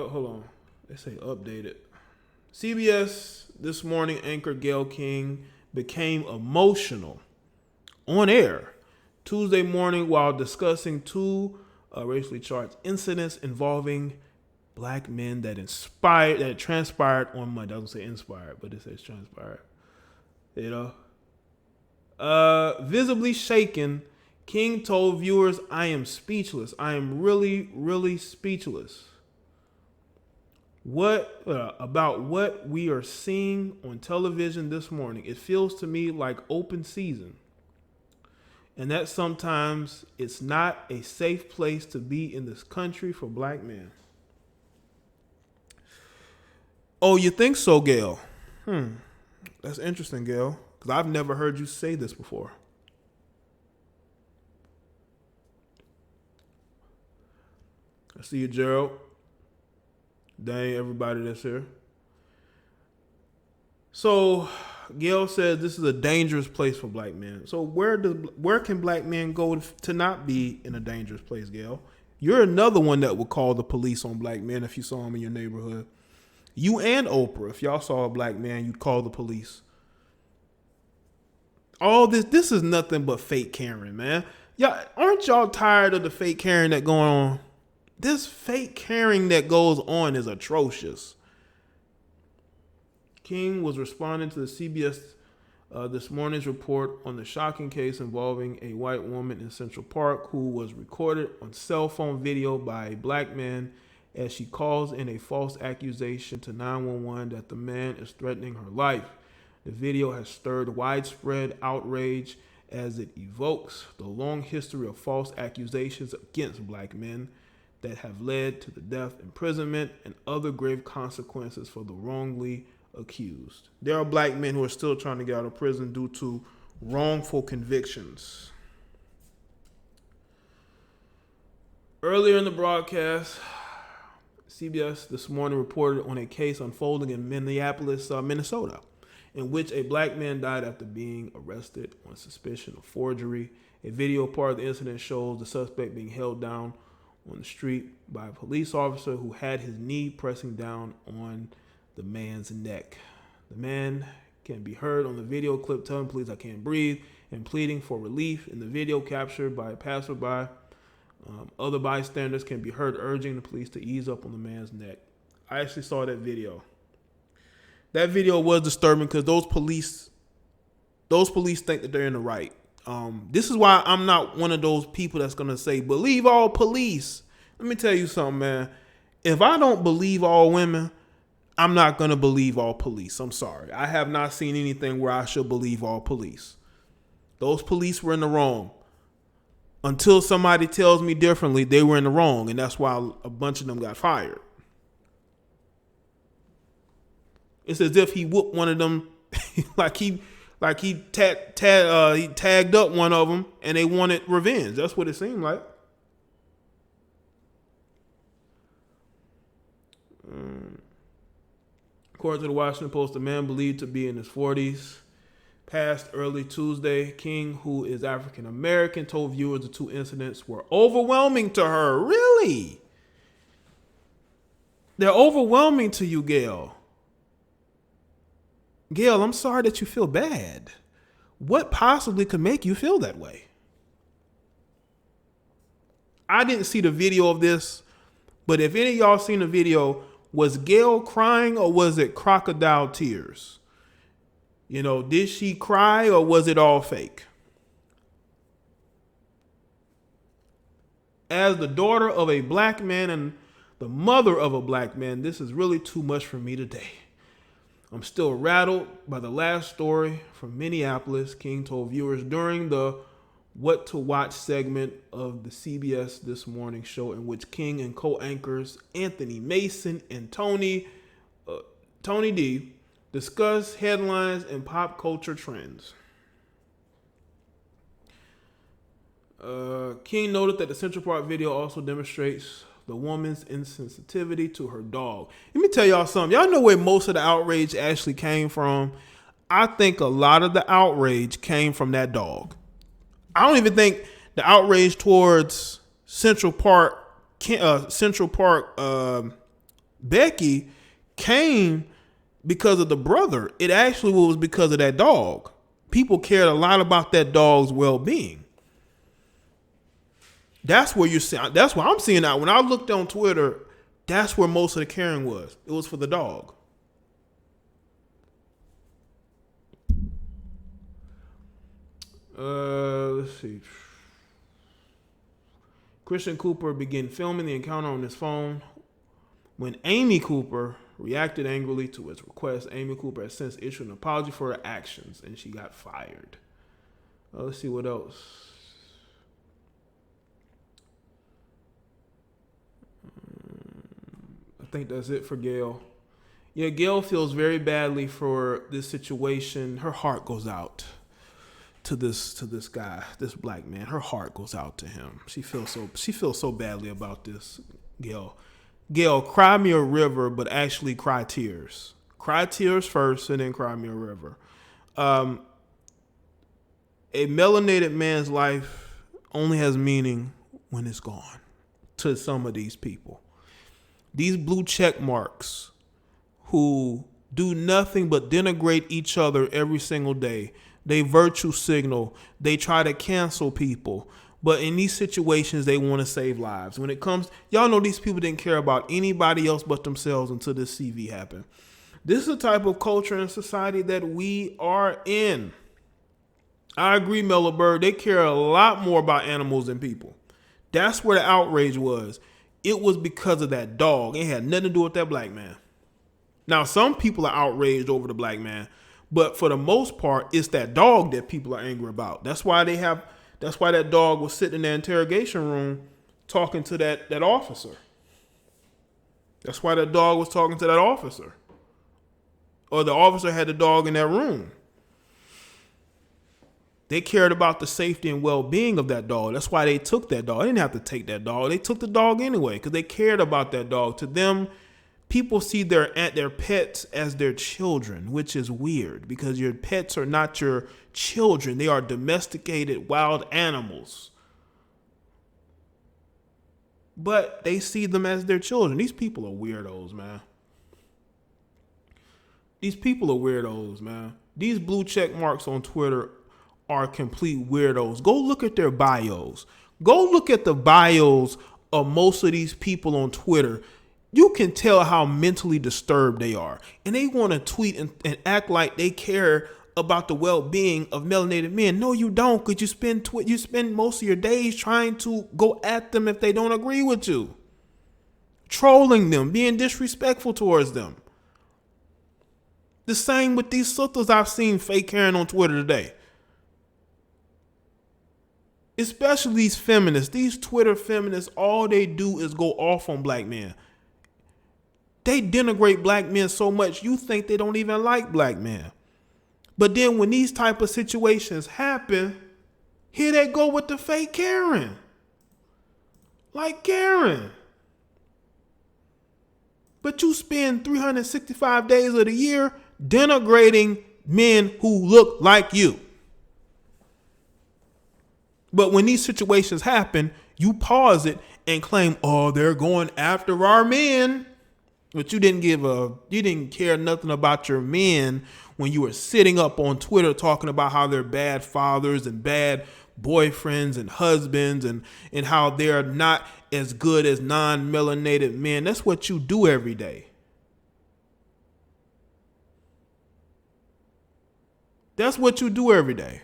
hold on. They say updated. CBS This Morning anchor Gayle King became emotional on air Tuesday morning while discussing two racially charged incidents involving black men that transpired on Monday. I don't say inspired, but it says transpired. Visibly shaken, King told viewers, "I am speechless. I am really, really speechless. About what we are seeing on television this morning. It feels to me like open season. And that sometimes it's not a safe place to be in this country for black men." Oh, you think so, Gayle? That's interesting, Gayle, because I've never heard you say this before. I see you, Gerald. Dang, everybody that's here. So, Gayle says this is a dangerous place for black men. So where can black men go to not be in a dangerous place, Gayle? You're another one that would call the police on black men if you saw them in your neighborhood. You and Oprah, if y'all saw a black man, you'd call the police. All this is nothing but fake caring, man. Y'all, aren't y'all tired of the fake caring that going on? This fake caring that goes on is atrocious. King was responding to the CBS This Morning's report on the shocking case involving a white woman in Central Park who was recorded on cell phone video by a black man as she calls in a false accusation to 911 that the man is threatening her life. The video has stirred widespread outrage as it evokes the long history of false accusations against black men that have led to the death, imprisonment, and other grave consequences for the wrongly accused. There are black men who are still trying to get out of prison due to wrongful convictions. Earlier in the broadcast, CBS This Morning reported on a case unfolding in Minneapolis, Minnesota, in which a black man died after being arrested on suspicion of forgery. A video part of the incident shows the suspect being held down on the street by a police officer who had his knee pressing down on the man's neck. The man can be heard on the video clip telling police, "I can't breathe," and pleading for relief. In the video captured by a passerby, other bystanders can be heard urging the police to ease up on the man's neck. I actually saw that video. That video was disturbing because those police think that they're in the right. This is why I'm not one of those people that's going to say, believe all police. Let me tell you something, man. If I don't believe all women, I'm not going to believe all police. I'm sorry. I have not seen anything where I should believe all police. Those police were in the wrong. Until somebody tells me differently, they were in the wrong. And that's why a bunch of them got fired. It's as if he whooped one of them like he tagged up one of them and they wanted revenge. That's what it seemed like. According to the Washington Post, the man believed to be in his 40s passed early Tuesday. King, who is African American, told viewers the two incidents were overwhelming to her. Really? They're overwhelming to you, Gayle. Gayle, I'm sorry that you feel bad. What possibly could make you feel that way? I didn't see the video of this, but if any of y'all seen the video, was Gayle crying or was it crocodile tears? You know, did she cry or was it all fake? As the daughter of a black man and the mother of a black man, this is really too much for me today. I'm still rattled by the last story from Minneapolis, King told viewers during the What to Watch segment of the CBS This Morning show, in which King and co-anchors Anthony Mason and Tony D discuss headlines and pop culture trends. King noted that the Central Park video also demonstrates the woman's insensitivity to her dog. Let me tell y'all something. Y'all know where most of the outrage actually came from? I think a lot of the outrage came from that dog. I don't even think the outrage towards Central Park Becky came because of the brother. It actually was because of that dog. People cared a lot about that dog's well-being. That's where you're seeing. That's what I'm seeing now. When I looked on Twitter, that's where most of the caring was. It was for the dog. Let's see. Christian Cooper began filming the encounter on his phone. When Amy Cooper reacted angrily to his request, Amy Cooper has since issued an apology for her actions, and she got fired. Let's see what else. I think that's it for Gayle. Yeah, Gayle feels very badly for this situation. Her heart goes out to this guy, this black man. Her heart goes out to him. She feels so badly about this, Gayle. Gayle, cry me a river, but actually cry tears. Cry tears first, and then cry me a river. A melanated man's life only has meaning when it's gone to some of these people. These blue check marks who do nothing but denigrate each other every single day. They virtue signal. They try to cancel people. But in these situations, they want to save lives. When it comes, y'all know these people didn't care about anybody else but themselves until this CV happened. This is the type of culture and society that we are in. I agree, Mellow Bird. They care a lot more about animals than people. That's where the outrage was. It was because of that dog. It had nothing to do with that black man. Now, some people are outraged over the black man, but for the most part, it's that dog that people are angry about. That's why that dog was sitting in the interrogation room talking to that officer. That's why that dog was talking to that officer. Or the officer had the dog in that room. They cared about the safety and well-being of that dog. That's why they took that dog. They didn't have to take that dog. They took the dog anyway because they cared about that dog. To them, people see their pets as their children, which is weird because your pets are not your children. They are domesticated wild animals. But they see them as their children. These people are weirdos, man. These people are weirdos, man. These blue check marks on Twitter are complete weirdos. Go look at their bios. Go look at the bios of most of these people on Twitter. You can tell how mentally disturbed they are. And they want to tweet and act like they care about the well-being of melanated men. No, you don't, because you spend most of your days trying to go at them if they don't agree with you. Trolling them, being disrespectful towards them. The same with these sisters I've seen fake caring on Twitter today. Especially these feminists, these Twitter feminists, all they do is go off on black men. They denigrate black men so much, you think they don't even like black men. But then when these type of situations happen, here they go with the fake Karen. Like Karen. But you spend 365 days of the year denigrating men who look like you. But when these situations happen, you pause it and claim, oh, they're going after our men. But you didn't care nothing about your men when you were sitting up on Twitter talking about how they're bad fathers and bad boyfriends and husbands and how they're not as good as non-melanated men. That's what you do every day. That's what you do every day.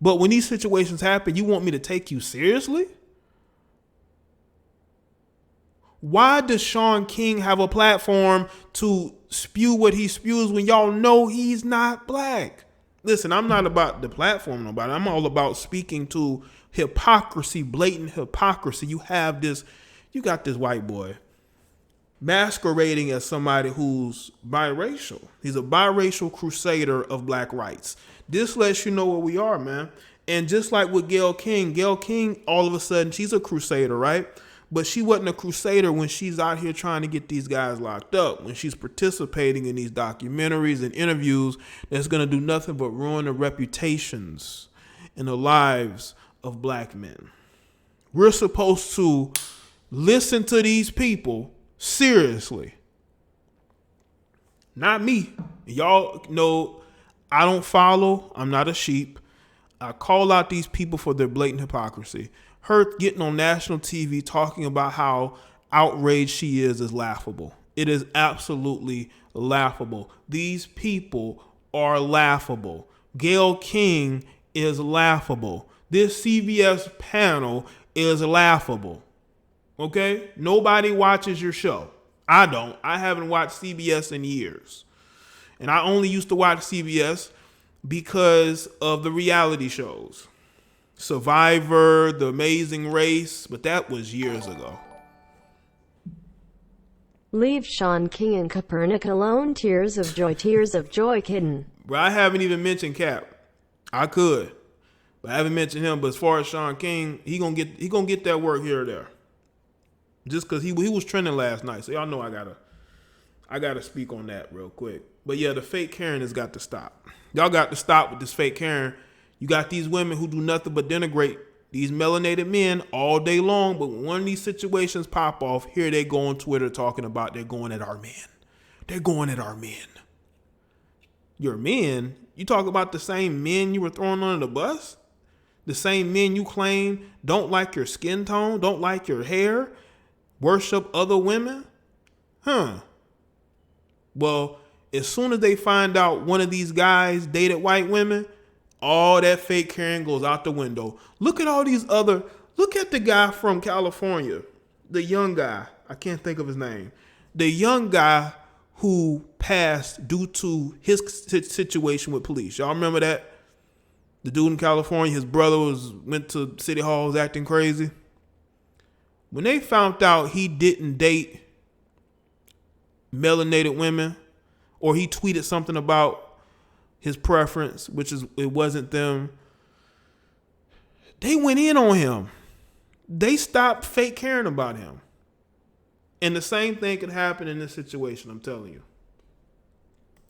But when these situations happen, you want me to take you seriously? Why does Sean King have a platform to spew what he spews when y'all know he's not black? Listen, I'm not about the platform about it. I'm all about speaking to hypocrisy, blatant hypocrisy. You got this white boy masquerading as somebody who's biracial. He's a biracial crusader of black rights. This lets you know where we are, man. And just like with Gayle King, all of a sudden, she's a crusader, right? But she wasn't a crusader when she's out here trying to get these guys locked up, when she's participating in these documentaries and interviews that's going to do nothing but ruin the reputations and the lives of black men. We're supposed to listen to these people, Seriously. Not me. Y'all know I don't follow. I'm not a sheep. I call out these people for their blatant hypocrisy. Her getting on national TV talking about how outraged she is laughable. It is absolutely laughable. These people are laughable. Gayle King is laughable. This CBS panel is laughable. Okay? Nobody watches your show. I don't. I haven't watched CBS in years. And I only used to watch CBS because of the reality shows. Survivor, The Amazing Race, but that was years ago. Leave Sean King and Kaepernick alone. Tears of joy, kitten. Bro, I haven't even mentioned Cap. I could, but I haven't mentioned him. But as far as Sean King, he gonna get that work here or there. Just because he was trending last night, so y'all know I gotta speak on that real quick. But yeah, the fake Karen has got to stop. Y'all got to stop with this fake Karen. You got these women who do nothing but denigrate these melanated men all day long, but when one of these situations pop off, here they go on Twitter talking about they're going at our men. They're going at our men. Your men? You talk about the same men you were throwing under the bus? The same men you claim don't like your skin tone, don't like your hair, worship other women? Well, as soon as they find out one of these guys dated white women, all that fake Karen goes out the window. Look at all these look at the guy from California, the young guy. I can't think of his name. The young guy who passed due to his situation with police. Y'all remember that? The dude in California, his brother went to City Hall, was acting crazy. When they found out he didn't date melanated women, or he tweeted something about his preference, it wasn't them, they went in on him. They stopped fake caring about him. And the same thing could happen in this situation, I'm telling you.